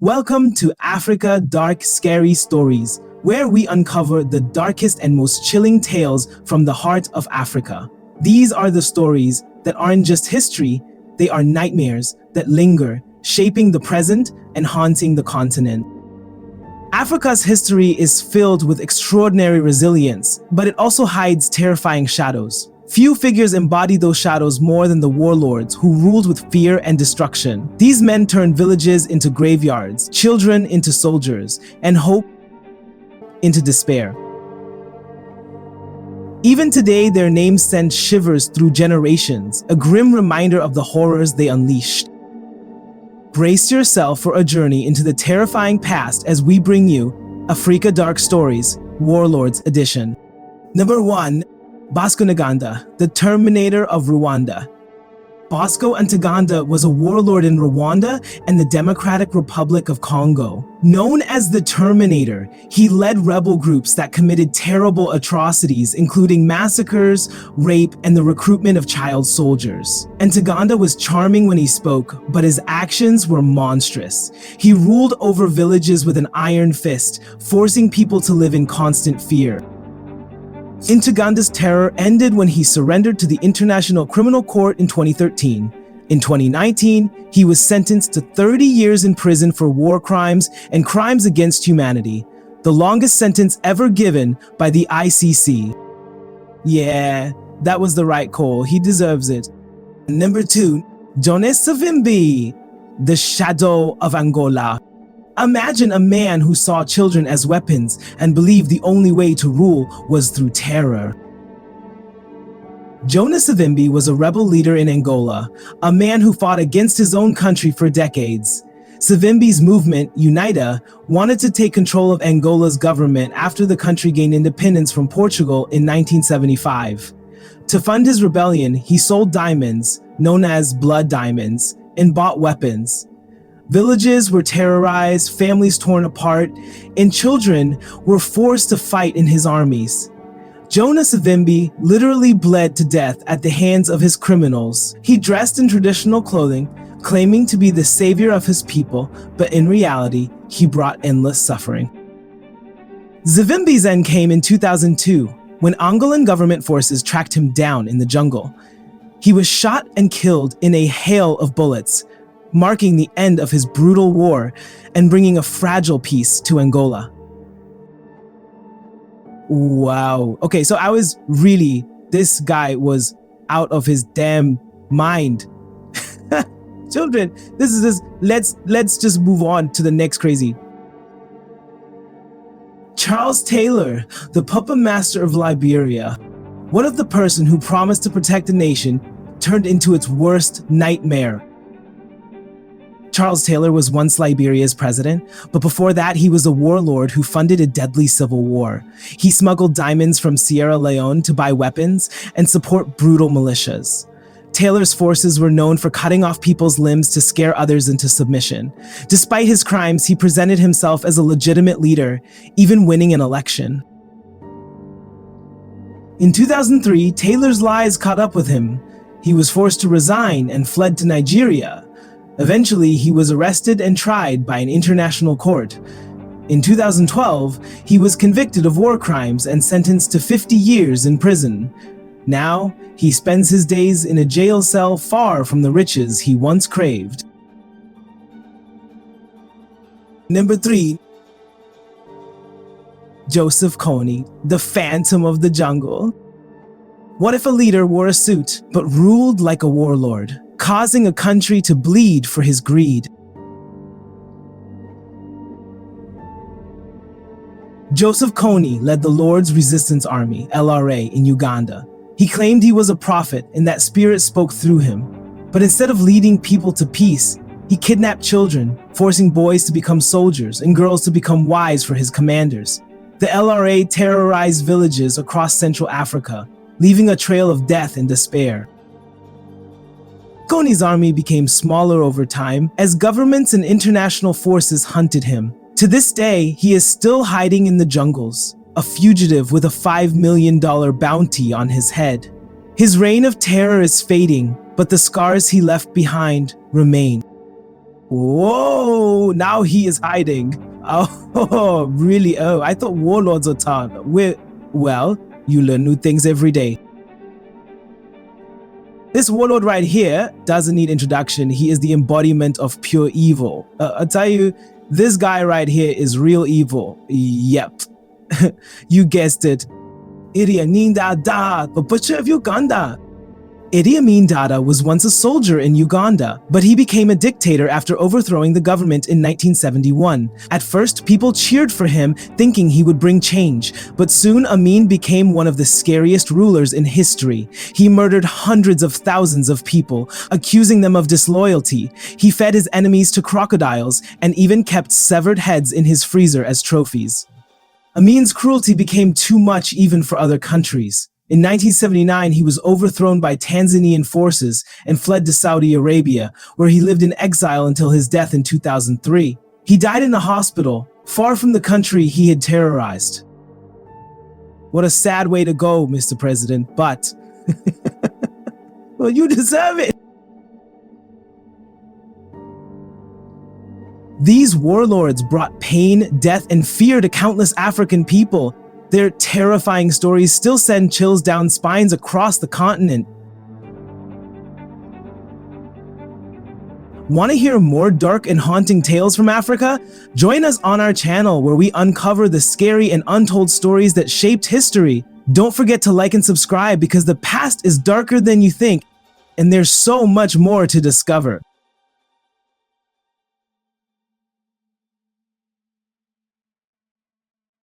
Welcome to Africa Dark Scary Stories, where we uncover the darkest and most chilling tales from the heart of Africa. These are the stories that aren't just history, they are nightmares that linger, shaping the present and haunting the continent. Africa's history is filled with extraordinary resilience, but it also hides terrifying shadows. Few figures embody those shadows more than the warlords who ruled with fear and destruction. These men turned villages into graveyards, children into soldiers, and hope into despair. Even today, their names send shivers through generations, a grim reminder of the horrors they unleashed. Brace yourself for a journey into the terrifying past as we bring you Africa Dark Stories, Warlords Edition. Number 1. Bosco Ntaganda, the Terminator of Rwanda. Bosco Ntaganda was a warlord in Rwanda and the Democratic Republic of Congo. Known as the Terminator, he led rebel groups that committed terrible atrocities, including massacres, rape, and the recruitment of child soldiers. Ntaganda was charming when he spoke, but his actions were monstrous. He ruled over villages with an iron fist, forcing people to live in constant fear. Ntaganda's terror ended when he surrendered to the International Criminal Court in 2013. In 2019, he was sentenced to 30 years in prison for war crimes and crimes against humanity, the longest sentence ever given by the ICC. Yeah, that was the right call. He deserves it. Number 2, Jonas Savimbi, the Shadow of Angola. Imagine a man who saw children as weapons and believed the only way to rule was through terror. Jonas Savimbi was a rebel leader in Angola, a man who fought against his own country for decades. Savimbi's movement, UNITA, wanted to take control of Angola's government after the country gained independence from Portugal in 1975. To fund his rebellion, he sold diamonds, known as blood diamonds, and bought weapons. Villages were terrorized, families torn apart, and children were forced to fight in his armies. Jonas Savimbi literally bled to death at the hands of his criminals. He dressed in traditional clothing, claiming to be the savior of his people, but in reality, he brought endless suffering. Savimbi's end came in 2002, when Angolan government forces tracked him down in the jungle. He was shot and killed in a hail of bullets, marking the end of his brutal war and bringing a fragile peace to Angola. Wow. Okay, so this guy was out of his damn mind. Children, let's just move on to the next crazy. Charles Taylor, the puppet master of Liberia. What if the person who promised to protect the nation turned into its worst nightmare? Charles Taylor was once Liberia's president, but before that he was a warlord who funded a deadly civil war. He smuggled diamonds from Sierra Leone to buy weapons and support brutal militias. Taylor's forces were known for cutting off people's limbs to scare others into submission. Despite his crimes, he presented himself as a legitimate leader, even winning an election. In 2003, Taylor's lies caught up with him. He was forced to resign and fled to Nigeria. Eventually, he was arrested and tried by an international court. In 2012, he was convicted of war crimes and sentenced to 50 years in prison. Now, he spends his days in a jail cell far from the riches he once craved. Number 3. Joseph Kony, the Phantom of the Jungle. What if a leader wore a suit but ruled like a warlord, causing a country to bleed for his greed? Joseph Kony led the Lord's Resistance Army, LRA, in Uganda. He claimed he was a prophet and that spirit spoke through him. But instead of leading people to peace, he kidnapped children, forcing boys to become soldiers and girls to become wives for his commanders. The LRA terrorized villages across Central Africa, leaving a trail of death and despair. Kony's army became smaller over time as governments and international forces hunted him. To this day, he is still hiding in the jungles, a fugitive with a $5 million bounty on his head. His reign of terror is fading, but the scars he left behind remain. Whoa, now he is hiding. Oh, really? Oh, I thought warlords are tough. Well, you learn new things every day. This warlord right here doesn't need introduction. He is the embodiment of pure evil. I'll tell you, this guy right here is real evil. Yep. You guessed it. Idi Amin Dada, the butcher of Uganda. Idi Amin Dada was once a soldier in Uganda, but he became a dictator after overthrowing the government in 1971. At first, people cheered for him, thinking he would bring change, but soon Amin became one of the scariest rulers in history. He murdered hundreds of thousands of people, accusing them of disloyalty. He fed his enemies to crocodiles, and even kept severed heads in his freezer as trophies. Amin's cruelty became too much even for other countries. In 1979, he was overthrown by Tanzanian forces and fled to Saudi Arabia, where he lived in exile until his death in 2003. He died in a hospital, far from the country he had terrorized. What a sad way to go, Mr. President, but well, you deserve it. These warlords brought pain, death, and fear to countless African people. Their terrifying stories still send chills down spines across the continent. Want to hear more dark and haunting tales from Africa? Join us on our channel where we uncover the scary and untold stories that shaped history. Don't forget to like and subscribe because the past is darker than you think, and there's so much more to discover.